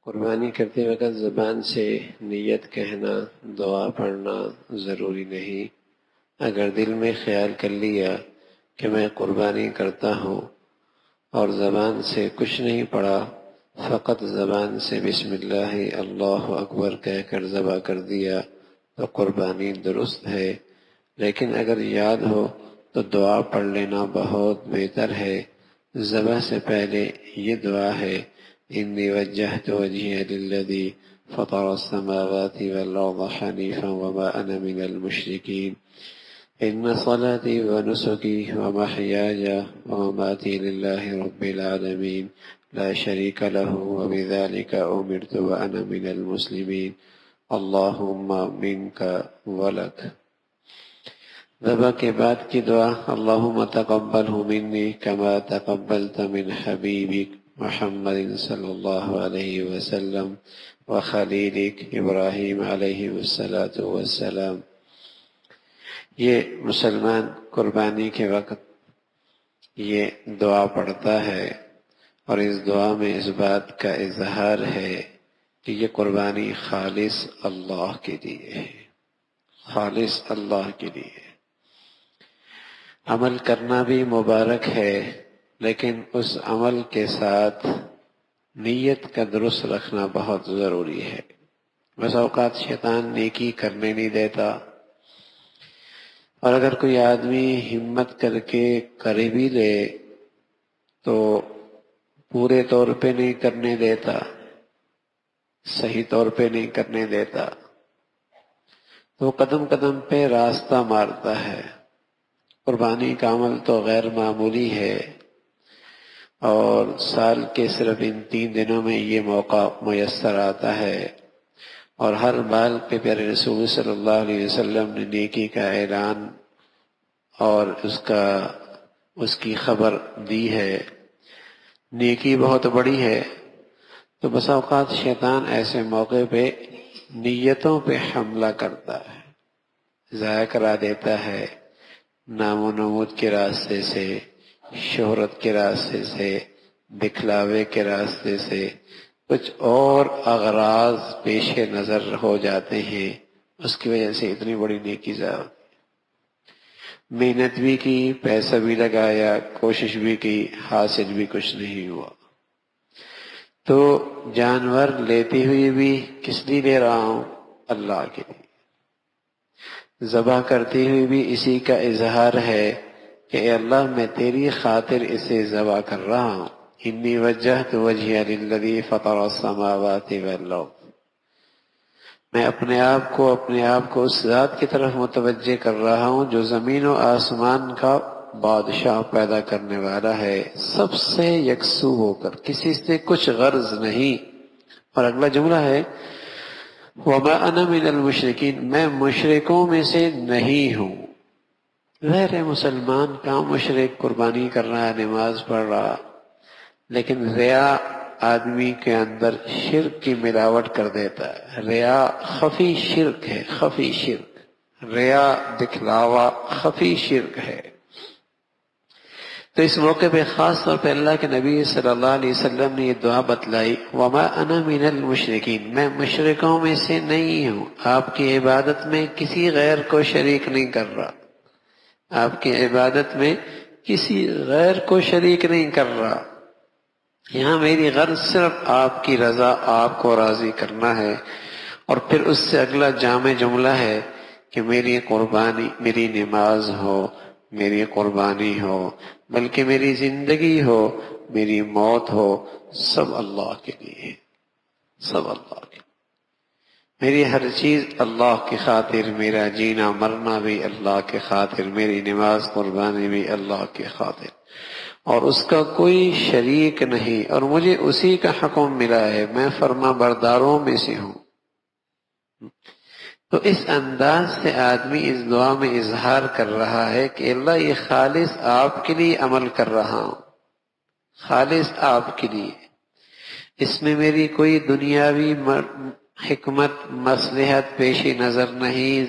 قربانی کرتے وقت زبان سے نیت کہنا، دعا پڑھنا ضروری نہیں۔ اگر دل میں خیال کر لیا کہ میں قربانی کرتا ہوں اور زبان سے کچھ نہیں پڑھا، فقط زبان سے بسم اللہ اللہ اکبر کہہ کر ذبح کر دیا تو قربانی درست ہے۔ لیکن اگر یاد ہو تو دعا پڑھ لینا بہت بہتر ہے۔ ذبح سے پہلے یہ دعا ہے: انی وجہت وجہی للذی فطر السماوات والارض حنیفا وما انا من المشرکین ان صلاتی ونسکی ومحیای ومماتی للہ رب العالمین لا شریک لہ وبذلک امرت وانا من المسلمین اللہم منک ولک۔ ذبح کے بعد کی دعا: اللہم تقبلہ منی کما تقبلت من حبیبک محمد صلی اللہ علیہ وسلم وخلیلک ابراہیم علیہ السلام۔ یہ مسلمان قربانی کے وقت یہ دعا پڑھتا ہے، اور اس دعا میں اس بات کا اظہار ہے کہ یہ قربانی خالص اللہ کے لیے ہے، خالص اللہ کے لیے۔ عمل کرنا بھی مبارک ہے، لیکن اس عمل کے ساتھ نیت کا درست رکھنا بہت ضروری ہے۔ بس اوقات شیطان نیکی کرنے نہیں دیتا، اور اگر کوئی آدمی ہمت کر کے کر بھی لے تو پورے طور پہ نہیں کرنے دیتا، صحیح طور پہ نہیں کرنے دیتا، تو قدم قدم پہ راستہ مارتا ہے۔ قربانی کا عمل تو غیر معمولی ہے، اور سال کے صرف ان 3 دنوں میں یہ موقع میسر آتا ہے، اور ہر بال پہ پیارے رسول صلی اللہ علیہ وسلم نے نیکی کا اعلان اور اس کی خبر دی ہے۔ نیکی بہت بڑی ہے، تو بس اوقات شیطان ایسے موقع پہ نیتوں پہ حملہ کرتا ہے، ضائع کرا دیتا ہے، نام و نمود کے راستے سے، شہرت کے راستے سے، دکھلاوے کے راستے سے، کچھ اور اغراض پیش نظر ہو جاتے ہیں، اس کی وجہ سے اتنی بڑی نیکی ضائع ہوتی ہے۔ محنت بھی کی، پیسہ بھی لگایا، کوشش بھی کی، حاصل بھی کچھ نہیں ہوا۔ تو جانور لیتے ہوئے بھی کس لیے لے رہا ہوں؟ اللہ کے لیے۔ ذبح کرتے ہوئے بھی اسی کا اظہار ہے کہ اے اللہ میں تیری خاطر اسے ذبح کر رہا ہوں۔ انی وجہت وجہی للذی فطر السماوات والارض، میں اپنے آپ کو اس ذات کی طرف متوجہ کر رہا ہوں جو زمین و آسمان کا بادشاہ پیدا کرنے والا ہے، سب سے یکسو ہو کر، کسی سے کچھ غرض نہیں۔ اور اگلا جملہ ہے وَمَا أَنَا مِنَ الْمُشْرِكِينَ، میں مشرکوں میں سے نہیں ہوں۔ غیر مسلمان کا مشرک قربانی کر رہا ہے، نماز پڑھ رہا، لیکن ریا آدمی کے اندر شرک کی ملاوٹ کر دیتا ہے۔ ریا خفی شرک ہے، خفی شرک، ریا دکھلاوا خفی شرک ہے۔ تو اس موقع پہ خاص طور پہ اللہ کے نبی صلی اللہ علیہ وسلم نے یہ دعا بتلائی: وَمَا أَنَا مِنَ الْمُشْرِكِينَ، میں مشرکوں میں سے نہیں ہوں، آپ کی عبادت میں کسی غیر کو شریک نہیں کر رہا، آپ کی عبادت میں کسی غیر کو شریک نہیں کر رہا، یہاں میری غرض صرف آپ کی رضا، آپ کو راضی کرنا ہے۔ اور پھر اس سے اگلا جامع جملہ ہے کہ میری قربانی، میری نماز ہو، میری قربانی ہو، بلکہ میری زندگی ہو، میری موت ہو، سب اللہ کے لیے، سب اللہ کے لیے، میری ہر چیز اللہ کی خاطر، میرا جینا مرنا بھی اللہ کے خاطر، میری نماز قربانی بھی اللہ کی خاطر، اور اس کا کوئی شریک نہیں، اور مجھے اسی کا حکم ملا ہے، میں فرما برداروں میں سے ہوں۔ تو اس انداز سے آدمی اس دعا میں اظہار کر رہا ہے کہ اللہ یہ خالص آپ کے لیے عمل کر رہا ہوں، خالص آپ کے لیے، اس میں میری کوئی دنیاوی حکمت مصلحت پیشی نظر نہیں،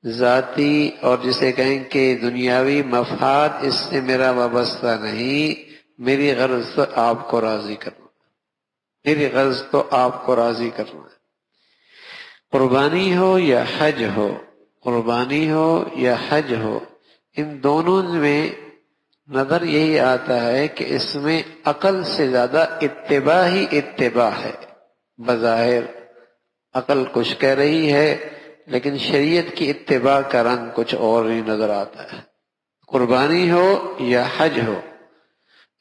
ذاتی اور جسے کہیں کہ دنیاوی مفاد اس سے میرا وابستہ نہیں، میری غرض تو آپ کو راضی کرنا۔ میری غرض تو آپ کو راضی کرنا ہے. قربانی ہو یا حج ہو، قربانی ہو یا حج ہو، ان دونوں میں نظر یہی آتا ہے کہ اس میں عقل سے زیادہ اتباع ہی اتباع ہے. بظاہر عقل کچھ کہہ رہی ہے لیکن شریعت کی اتباع کا رنگ کچھ اور ہی نظر آتا ہے. قربانی ہو یا حج ہو،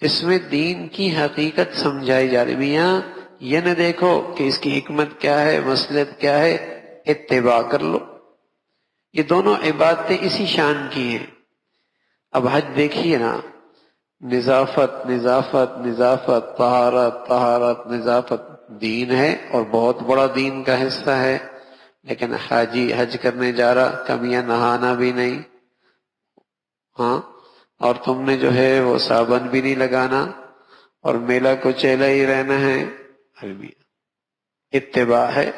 اس میں دین کی حقیقت سمجھائی جا رہی. میاں یہ نہ دیکھو کہ اس کی حکمت کیا ہے، مصلحت کیا ہے، اتباع کر لو. یہ دونوں عبادتیں اسی شان کی ہیں. اب حج دیکھیے نا، نظافت نظافت نظافت، طہارت طہارت نظافت، دین ہے اور بہت بڑا دین کا حصہ ہے. لیکن حاجی حج کرنے جا رہا، کمیاں نہانا بھی نہیں، ہاں، اور تم نے جو ہے وہ صابن بھی نہیں لگانا اور میلہ کو چیلا ہی رہنا ہے. اتباع ہے.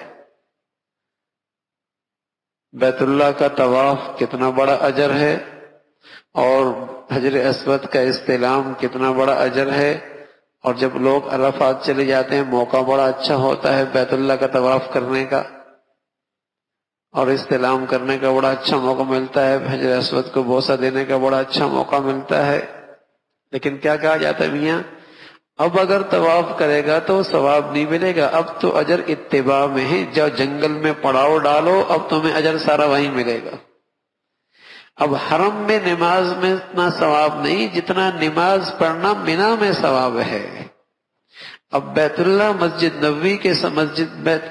بیت اللہ کا طواف کتنا بڑا اجر ہے، اور حجر اسود کا استلام کتنا بڑا اجر ہے. اور جب لوگ عرفات چلے جاتے ہیں، موقع بڑا اچھا ہوتا ہے بیت اللہ کا طواف کرنے کا اور استلام کرنے کا بڑا اچھا موقع ملتا ہے، حجر اسود کو بوسہ دینے کا بڑا اچھا موقع ملتا ہے. لیکن کیا کہا جاتا ہے میاں، اب اگر طواف کرے گا تو ثواب نہیں ملے گا، اب تو اجر اتباع میں ہے. جب جنگل میں پڑاؤ ڈالو، اب تمہیں اجر سارا وہیں ملے گا. اب حرم میں نماز میں اتنا ثواب نہیں جتنا نماز پڑھنا مینا میں ثواب ہے. اب بیت اللہ مسجد نبوی کے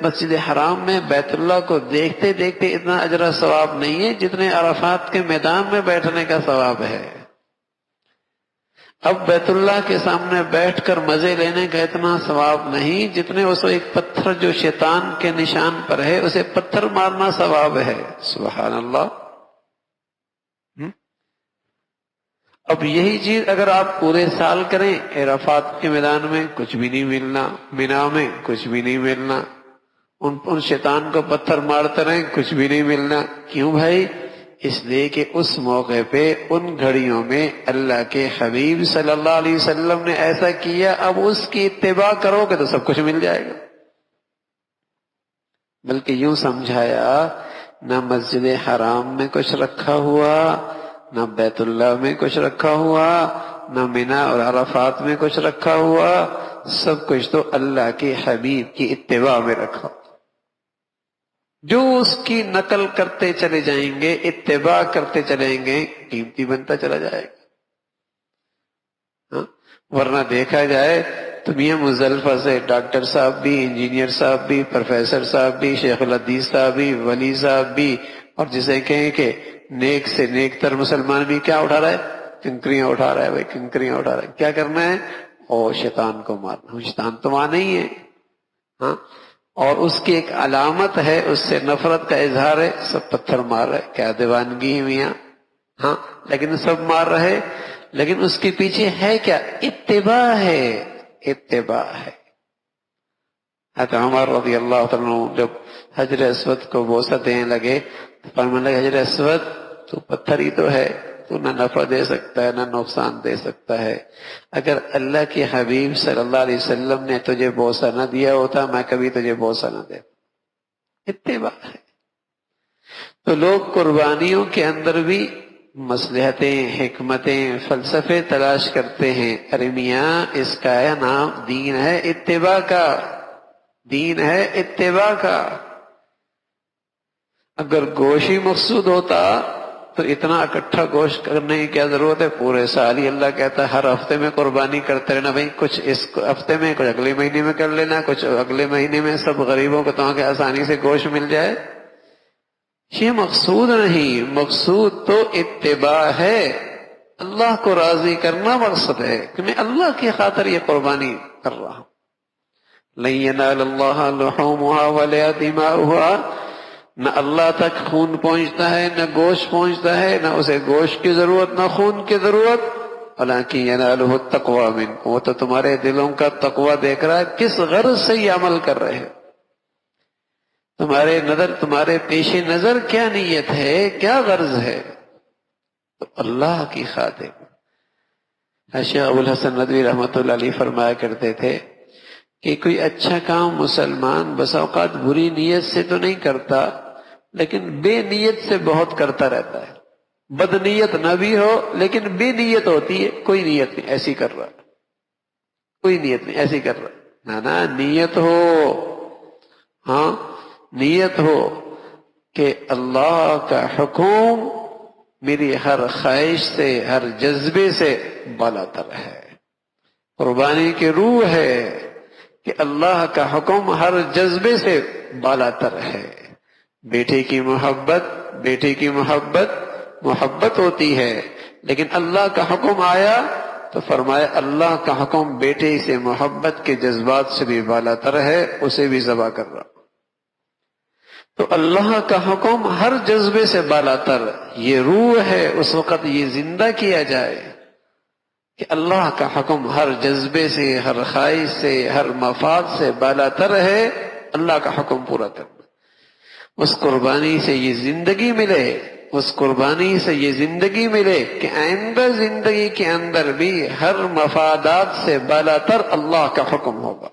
مسجد حرام میں بیت اللہ کو دیکھتے دیکھتے اتنا اجر ثواب نہیں ہے جتنے عرفات کے میدان میں بیٹھنے کا ثواب ہے. اب بیت اللہ کے سامنے بیٹھ کر مزے لینے کا اتنا ثواب نہیں جتنے اس ایک پتھر جو شیطان کے نشان پر ہے اسے پتھر مارنا ثواب ہے. سبحان اللہ. اب یہی چیز اگر آپ پورے سال کریں، عرفات کے میدان میں کچھ بھی نہیں ملنا، مینا میں کچھ بھی نہیں ملنا، ان شیطان کو پتھر مارتے رہیں کچھ بھی نہیں ملنا. کیوں بھائی؟ اس لیے کہ اس موقع پہ ان گھڑیوں میں اللہ کے حبیب صلی اللہ علیہ وسلم نے ایسا کیا، اب اس کی اتباع کرو گے تو سب کچھ مل جائے گا. بلکہ یوں سمجھایا، نہ مسجد حرام میں کچھ رکھا ہوا، نہ بیت اللہ میں کچھ رکھا ہوا، نہ مینا اور عرفات میں کچھ رکھا ہوا، سب کچھ تو اللہ کے حبیب کی اتباع میں رکھا. جو اس کی نقل کرتے چلے جائیں گے، اتباع کرتے چلیں گے، قیمتی بنتا چلا جائے گا. ورنہ دیکھا جائے تو میاں مزدلفہ سے ڈاکٹر صاحب بھی، انجینئر صاحب بھی، پروفیسر صاحب بھی، شیخ الحدیث صاحب بھی، ولی صاحب بھی، اور جسے کہیں کہ نیک سے نیک تر مسلمان بھی کیا اٹھا رہا ہے؟ کنکریاں اٹھا رہا ہے. بھائی کنکریاں اٹھا رہا ہے، کیا کرنا ہے؟ اور شیطان کو مارنا. شیطان تو وہاں نہیں ہے، ہاں، اور اس کی ایک علامت ہے، اس سے نفرت کا اظہار ہے. سب پتھر مار رہے، کیا دیوانگی ہے میاں، ہاں، لیکن سب مار رہے. لیکن اس کے پیچھے ہے کیا؟ اتباع ہے، اتباع ہے. حضرت عمر رضی اللہ عنہ جب حجر اسود کو بوسہ دینے لگے تو فرمانے لگے، حجر اسود تو پتھر ہی تو ہے، تو نہ نفع دے سکتا ہے نہ نقصان دے سکتا ہے. اگر اللہ کے حبیب صلی اللہ علیہ وسلم نے تجھے بوسہ نہ دیا ہوتا میں کبھی تجھے بوسہ نہ دیتا. اتباع ہے. تو لوگ قربانیوں کے اندر بھی مصلحتیں، حکمتیں، فلسفے تلاش کرتے ہیں. ارے میاں اس کا نام دین ہے اتباع کا، دین ہے اتباع کا. اگر گوشت ہی مقصود ہوتا تو اتنا اکٹھا گوشت کرنے کی کیا ضرورت ہے؟ پورے سال ہی اللہ کہتا ہے ہر ہفتے میں قربانی کرتے رہنا. بھائی کچھ اس ہفتے میں، کچھ اگلے مہینے میں کر لینا، کچھ اگلے مہینے میں، سب غریبوں کو تو کہ آسانی سے گوشت مل جائے. یہ مقصود نہیں، مقصود تو اتباع ہے. اللہ کو راضی کرنا مقصد ہے کہ میں اللہ کی خاطر یہ قربانی کر رہا ہوں. لن ينال اللہ لحومها ولا دماؤها. نہ اللہ تک خون پہنچتا ہے، نہ گوشت پہنچتا ہے، نہ اسے گوشت کی ضرورت نہ خون کی ضرورت. ولكن يناله التقوى منكم. وہ تو تمہارے دلوں کا تقوی دیکھ رہا ہے، کس غرض سے یہ عمل کر رہے ہیں. تمہارے پیش نظر کیا نیت ہے، کیا غرض ہے؟ تو اللہ کی خاطر. شیخ ابو الحسن ندوی رحمۃ اللہ علیہ فرمایا کرتے تھے کہ کوئی اچھا کام مسلمان بس اوقات بری نیت سے تو نہیں کرتا، لیکن بے نیت سے بہت کرتا رہتا ہے۔ بد نیت نہ بھی ہو لیکن بے نیت ہوتی ہے، کوئی نیت نہیں ایسی کر رہا، کوئی نیت نہیں ایسی کر رہا، نہ نیت ہو، ہاں نیت ہو کہ اللہ کا حکم میری ہر خواہش سے، ہر جذبے سے بالا تر ہے۔ قربانی کی روح ہے کہ اللہ کا حکم ہر جذبے سے بالا تر ہے۔ بیٹے کی محبت، بیٹے کی محبت ہوتی ہے، لیکن اللہ کا حکم آیا تو فرمایا اللہ کا حکم بیٹے سے محبت کے جذبات سے بھی بالا تر ہے، اسے بھی ذبح کر رہا۔ تو اللہ کا حکم ہر جذبے سے بالا تر، یہ روح ہے، اس وقت یہ زندہ کیا جائے کہ اللہ کا حکم ہر جذبے سے، ہر خواہش سے، ہر مفاد سے بالا تر ہے، اللہ کا حکم پورا کرنا۔ اس قربانی سے یہ زندگی ملے، اس قربانی سے یہ زندگی ملے کہ آئندہ زندگی کے اندر بھی ہر مفادات سے بالا تر اللہ کا حکم ہوگا،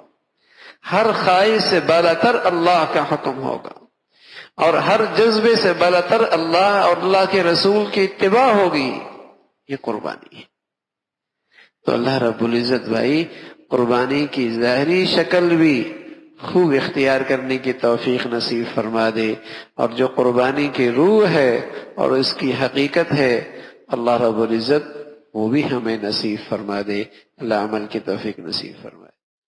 ہر خواہش سے بالا تر اللہ کا حکم ہوگا، اور ہر جذبے سے بالا تر اللہ اور اللہ کے رسول کی اتباع ہوگی۔ یہ قربانی ہے۔ تو اللہ رب العزت بھائی قربانی کی ظاہری شکل بھی خوب اختیار کرنے کی توفیق نصیب فرما دے، اور جو قربانی کی روح ہے اور اس کی حقیقت ہے اللہ رب العزت وہ بھی ہمیں نصیب فرما دے۔ اللہ عمل کی توفیق نصیب فرما دے۔